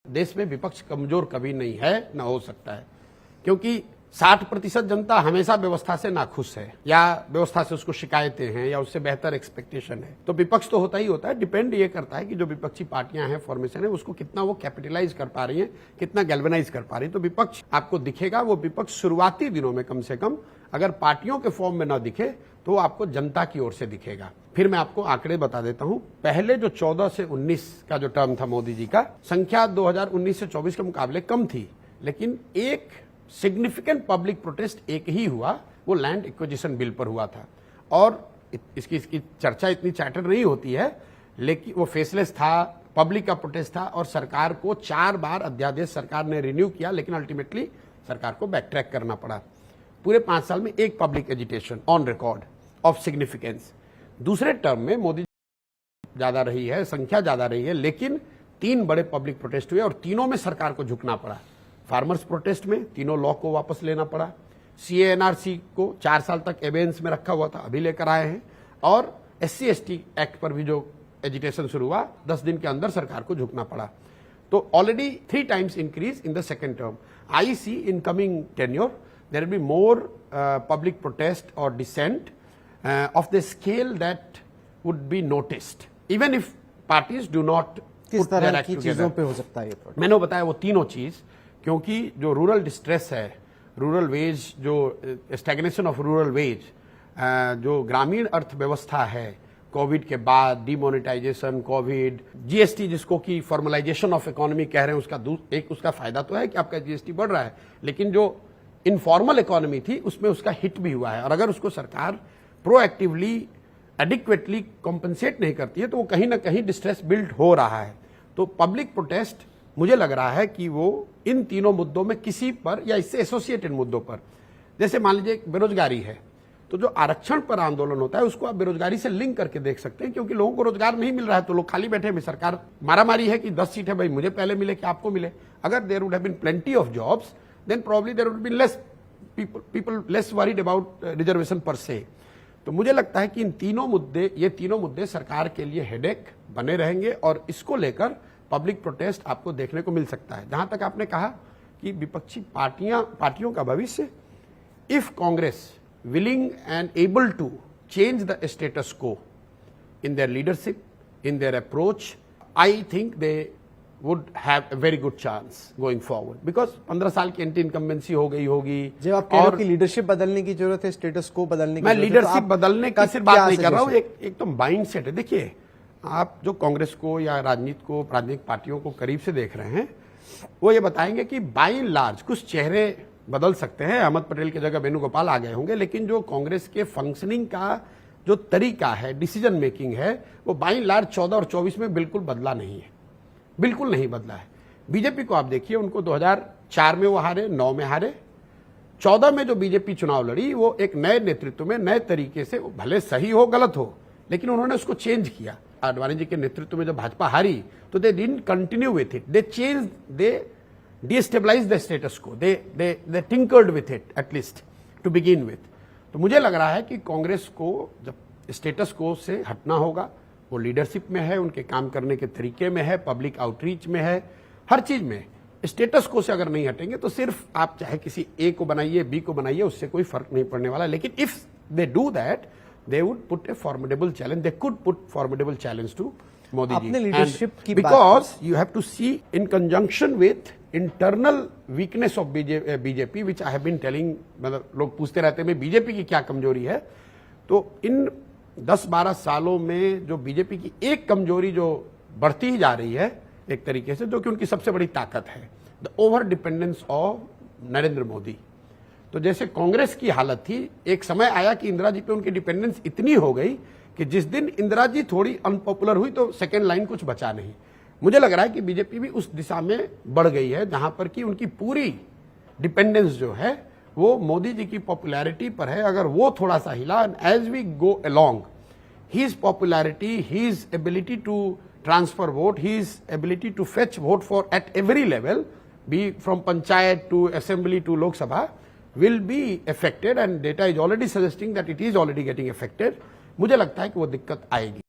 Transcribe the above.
देश में विपक्ष कमजोर कभी नहीं है, न हो सकता है, क्योंकि 60% जनता हमेशा व्यवस्था से नाखुश है या व्यवस्था से उसको शिकायतें हैं या उससे बेहतर एक्सपेक्टेशन है। तो विपक्ष तो होता ही होता है, डिपेंड ये करता है कि जो विपक्षी पार्टियां हैं, फॉर्मेशन है, उसको कितना वो कैपिटलाइज कर पा रही हैं, कितना गैल्वेनाइज कर पा रही है। तो विपक्ष आपको दिखेगा, वो विपक्ष शुरुआती दिनों में कम से कम अगर पार्टियों के फॉर्म में न दिखे तो वो आपको जनता की ओर से दिखेगा। फिर मैं आपको आंकड़े बता देता हूं। पहले जो 14 से 19 का जो टर्म था मोदी जी का, संख्या 2019 से 24 के मुकाबले कम थी, लेकिन एक सिग्निफिकेंट पब्लिक प्रोटेस्ट एक ही हुआ, वो लैंड एक्विजिशन बिल पर हुआ था। और इसकी चर्चा इतनी चैटर नहीं होती है, लेकिन वो फेसलेस था, पब्लिक का प्रोटेस्ट था और सरकार को 4 बार अध्यादेश सरकार ने रिन्यू किया, लेकिन अल्टीमेटली सरकार को बैक ट्रैक करना पड़ा। पूरे 5 साल में एक public agitation on record of significance. दूसरे टर्म में मोदी ज्यादा रही है, संख्या ज्यादा रही है, लेकिन 3 बड़े पब्लिक प्रोटेस्ट हुए और तीनों में सरकार को झुकना पड़ा। फार्मर्स प्रोटेस्ट में तीनों लॉ को वापस लेना पड़ा, CA/NRC को 4 साल तक एबेंस में रखा हुआ था, अभी लेकर आए हैं, और SC/ST एक्ट पर भी जो एजिटेशन शुरू हुआ, 10 दिन के अंदर सरकार को झुकना पड़ा। तो already 3 times increase in the second term. I see in coming tenure there will be more public protest और dissent of the scale that would be noticed, even if parties do not. किस तरह की चीजों पे हो सकता है ये? मैंने बताया वो तीनों चीज, क्योंकि जो रूरल डिस्ट्रेस है, रूरल वेज, जो स्टैग्नेशन ऑफ रूरल वेज, जो ग्रामीण अर्थव्यवस्था है, कोविड के बाद डिमोनेटाइजेशन, कोविड, GST जिसको कि फॉर्मलाइजेशन ऑफ इकोनॉमी कह रहे हैं, उसका फायदा तो है कि आपका GST बढ़ रहा है, लेकिन जो इनफॉर्मल इकोनॉमी थी उसमें उसका हिट भी हुआ है। और अगर उसको सरकार प्रोएक्टिवली एडिक्वेटली कॉम्पनसेट नहीं करती है तो वो कहीं ना कहीं डिस्ट्रेस बिल्ड हो रहा है। तो पब्लिक प्रोटेस्ट मुझे लग रहा है कि वो इन तीनों मुद्दों में किसी पर या इससे एसोसिएटेड मुद्दों पर, जैसे मान लीजिए बेरोजगारी है, तो जो आरक्षण पर आंदोलन होता है उसको आप बेरोजगारी से लिंक करके देख सकते हैं, क्योंकि लोगों को रोजगार नहीं मिल रहा है तो लोग खाली बैठे हैं। सरकार मारामारी है कि 10 सीट है भाई, मुझे पहले मिले कि आपको मिले। अगर there would have been plenty of jobs then probably there would be less people less worried about reservation पर से। तो मुझे लगता है कि ये तीनों मुद्दे सरकार के लिए हेडेक बने रहेंगे और इसको लेकर पब्लिक प्रोटेस्ट आपको देखने को मिल सकता है। जहां तक आपने कहा कि विपक्षी पार्टियों का भविष्य, if Congress willing and able to change the status quo in their leadership, in their approach, I think they would have a very good chance going forward, because 15 साल की एंटी इनकम्बेंसी हो गई होगी। जब आप कह रहे हो कि लीडरशिप बदलने की जरूरत है, स्टेटस को बदलने की मैं जरूरत है, लीडरशिप बदलने की सिर्फ बात नहीं कर रहा हूं, एक तो माइंड सेट है। देखिए, आप जो कांग्रेस को या राजनीतिक पार्टियों को करीब से देख रहे हैं, वो ये बताएंगे कि बाय एंड लार्ज कुछ चेहरे बदल सकते हैं, अहमद पटेल की जगह वेणुगोपाल आ गए होंगे, लेकिन जो कांग्रेस के फंक्शनिंग का जो तरीका है, डिसीजन मेकिंग है, वो बाय एंड लार्ज 14 और 24 में बिल्कुल बदला नहीं है, बिल्कुल नहीं बदला है। बीजेपी को आप देखिए, उनको 2004 में वो हारे, 9 में हारे, 14 में जो बीजेपी चुनाव लड़ी वो एक नए नेतृत्व में नए तरीके से, भले सही हो गलत हो, लेकिन उन्होंने उसको चेंज किया। आडवाणी जी के नेतृत्व में जब भाजपा हारी तो they didn't continue with it, they change, they destabilise the status quo, they tinkered with it at least to begin with. तो मुझे लग रहा है कि कांग्रेस को जब स्टेटस को से हटना होगा, वो लीडरशिप में है, उनके काम करने के तरीके में है, पब्लिक आउटरीच में है, हर चीज में। स्टेटस को से अगर नहीं हटेंगे तो सिर्फ आप चाहे किसी ए को बनाइए, बी को बनाइए, उससे कोई फर्क नहीं पड़ने वाला। लेकिन if they do that, they would put a formidable challenge, they could put formidable challenge to Modi ji. आपने लीडरशिप की because you have to see in conjunction with internal weakness of BJP, which I have been telling, मतलब लोग पूछते रहते हैं BJP की क्या कमजोरी है, तो इन 10-12 सालों में जो बीजेपी की एक कमजोरी जो बढ़ती ही जा रही है एक तरीके से, जो कि उनकी सबसे बड़ी ताकत है, the over dependence of Narendra Modi. तो जैसे कांग्रेस की हालत थी, एक समय आया कि इंदिरा जी पे उनकी डिपेंडेंस इतनी हो गई कि जिस दिन इंदिरा जी थोड़ी अनपॉपुलर हुई तो सेकेंड लाइन कुछ बचा नहीं। मुझे लग रहा है कि बीजेपी भी उस दिशा में बढ़ गई है, जहां पर कि उनकी पूरी डिपेंडेंस जो है वो मोदी जी की पॉपुलैरिटी पर है। अगर वो थोड़ा सा हिला, as we go along, his popularity, his ability to transfer vote, his ability to fetch vote for at every level, be from panchayat to assembly to Lok Sabha, will be affected and data is already suggesting that it is already getting affected। मुझे लगता है कि वो दिक्कत आएगी।